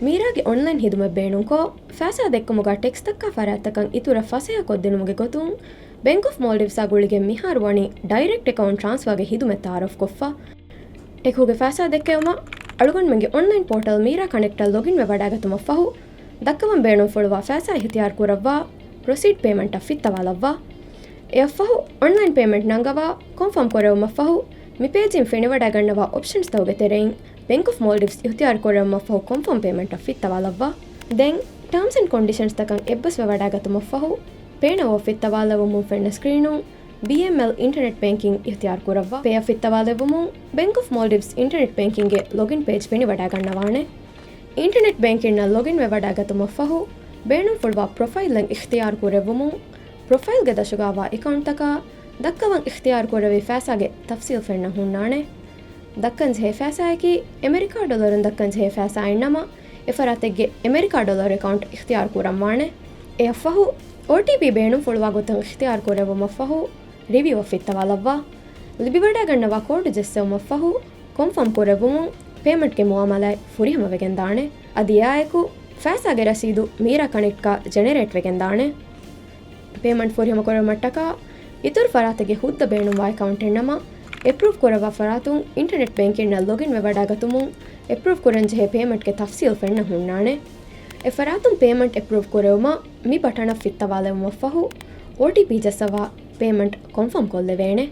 ಮೀರಾಗೆ online ಹಿದುಮೆ ಬೇಣುಂಕೋ ಫಾಸಾ ದೆಕ್ಕಮುಗ text ತಕ್ಕ ಫರಾತಕಂ ಇತುರ ಫಸೆಯ ಕೊದ್ದೆನುಮುಗೆ ಗೊತುಂ ಬ್ಯಾಂಕ್ ಆಫ್ ಮಾಲ್ಡೀವ್ಸ್ ಆಗುಳಿಗೆ ಮಿಹಾರುವಣಿ ಡೈರೆಕ್ಟ್ ಅಕೌಂಟ್ ಟ್ರಾನ್ಸ್ಫರ್ಗೆ ಹಿದುಮೆ ತಾರಫ್ ಕೊಫ್ಫಾ ಟೆಕುಗೆ ಫಾಸಾ ದೆಕ್ಕೆವಮ ಅಳುಗೊಂಡ್ಮೆಂಗೆ ಆನ್ಲೈನ್ ಪೋರ್ಟಲ್ ಮೀರಾ ಕನೆಕ್ಟಲ್ ಲಾಗಿನ್ ವೆ ವಡಾಗತುಮ ಫಹು ದಕ್ಕವಂ ಬೇಣು ಫೊಳುವ ಫಾಸಾ ಇಹತಿಯಾರ್ ಕುರವ್ವ ಪ್ರೊಸೀಡ್ ಪೇಮೆಂಟ್ ಫಿತ್ತವಾಲವ್ವ ಎಫ್ಫಹು ಆನ್ಲೈನ್ ಪೇಮೆಂಟ್ ನಂಗವ ಕನ್ಫರ್ಮ್ ಕೊರೆವಮ ಫಹು ಮಿ ಪೇಜಿನ್ ಫೆಣಿವಡಾಗಣ್ಣವ ಆಪ್ಷನ್ಸ್ ತವಗೆ ತೆರೆಯಿಂ ಬ್ಯಾಂಕ್ ಆಫ್ ಮಾಲ್ಡೀವ್ಸ್ ಇಹತಿಯಾರ್ ಕೊರೆವಮ ಫಹು ಕನ್ಫರ್ಮ್ ಪೇಮೆಂಟ್ ಫಿತ್ತವಾಲವ್ವ ದೆನ್ ಟರ್ಮ್ಸ್ ಅಂಡ್ ಕಂಡೀಷನ್ಸ್ ತಕಂ ಎಬ್ಬಸ್ ವೆ ವಡಾಗತುಮ ಫಹು ಪೇಣವ ಫಿತ್ತವಾಲವಮು ಫೆಣ್ಣ ಸ್ಕ್ರೀನು BML Internet Banking ಇಹತಿಯಾರ್ ಕುರವ್ವ ಪೇಯ ಫಿತ್ತವಾಲವಮು ಬ್ಯಾಂಕ್ ಆಫ್ ಮಾಲ್ಡೀವ್ಸ್ ಇಂಟರ್ನೆಟ್ ಬ್ಯಾಂಕಿಂಗ್ಗೆ ಲಾಗಿನ್ ಪೇಜ್ ಫೆಣಿ ವಡಾಗಣ್ಣವಾಣೆ ಇಂಟರ್ನೆಟ್ ಬ್ಯಾಂಕಿಂಗ್ನ ಲಾಗಿನ್ ವೆ ವಡಾಗತುಮ ಫಹು ಬೇಣು ಫುಳ್ವ ಪ್ರೊಫೈಲ್ ಲಂಗ್ ಇಖ್ತಿಯಾರ್ ಕುರೆವಮು ಪ್ರೊಫೈಲ್ಗೆ ದಶುಗಾವ ಅಕೌಂಟ್ ತಕ ದಕ್ಕವಂ ಇಖ್ತಿಯಾರ್ ಕುರವಿ ಫಾಸಾಗೆ ತಫ್ಸೀಲ್ ಫೆಣ್ಣ ಹುಣ್ಣಾಣೆ ದಕ್ಕನ್ಸ್ ಹೇ ಫಾಸಾಯಕಿ ಅಮೆರಿಕಾ ಡಾಲರನ್ ದಕ್ಕನ್ಸ್ ಹೇ ಫಾಸಾ ಎಣ್ಣಮ ಎಫರಾತೆಗ್ಗೆ ಅಮೆರಿಕಾ ಡಾಲರ್ ಅಕೌಂಟ್ ಇಖ್ತಿಯಾರ್ ಕುರಮ್ಮಾಣೆ ಎಫ್ಫಹು OTP ಬೇಣು ಫುಳ್ವ ಗೊತ್ತಂ ಇಖ್ತಿಯಾರ್ ಕುರೆವಮ ಫಹು ರಿವ್ಯೂ ಫಿತ್ತವಾಲವ್ವ ಲಿಬಿವಡಾಗಣ್ಣವ ಕೋಡ್ ಜೆಸ್ಸೆವಮ ಫಹು ಕನ್ಫರ್ಮ್ ಕುರೆವಮು ಪೇಮೆಂಟ್ಗೆ ಮುಆಮಲಾಯ್ ಫುರಿಹಮವೆಗೆಂದಾಣೆ ಅದಿಯಾಯಕು ಫಾಸಾಗೆ ರಸೀದು ಮೀರಾ ಕನೆಕ್ಟ್ ಕಾ ಜನರೇಟ್ ವೆಗೆಂದಾಣೆ ಪೇಮೆಂಟ್ ಫುರಿಹಮ ಕೊರವ ಮಟ್ಟಕ ಇತುರ್ ಫರಾತೆಗೆ ಹುದ್ದ ಬೇಣುವ ಅಕೌಂಟ್ ಎಣ್ಣಮ ಎಪ್ರೂವ್ ಕೊರವ ಫರಾತು ಇಂಟರ್ನೆಟ್ ಬ್ಯಾಂಕಿಂಗ್ನ ಲಾಗಿನ್ ವೆ ವಡಾಗತುಮು ಎಪ್ರೂವ್ ಕೊರಂಜೆ ಪೇಮೆಂಟ್ಗೆ ತಫ್ಸೀಲ್ ಫೆಣ್ಣ ಹುಣ್ಣಾಣೆ ಎ ಫರಾತುಂ ಪೇಮೆಂಟ್ ಎಪ್ರೂವ್ ಕೊರೆವಮ ಮಿ ಬಟಣ ಫಿತ್ತವಾಲೆವಮ ಫಹು OTP ಜೆಸ್ಸವ ಪೇಮೆಂಟ್ ಕನ್ಫರ್ಮ್ ಕೊಲ್ಲೆವೇಣೆ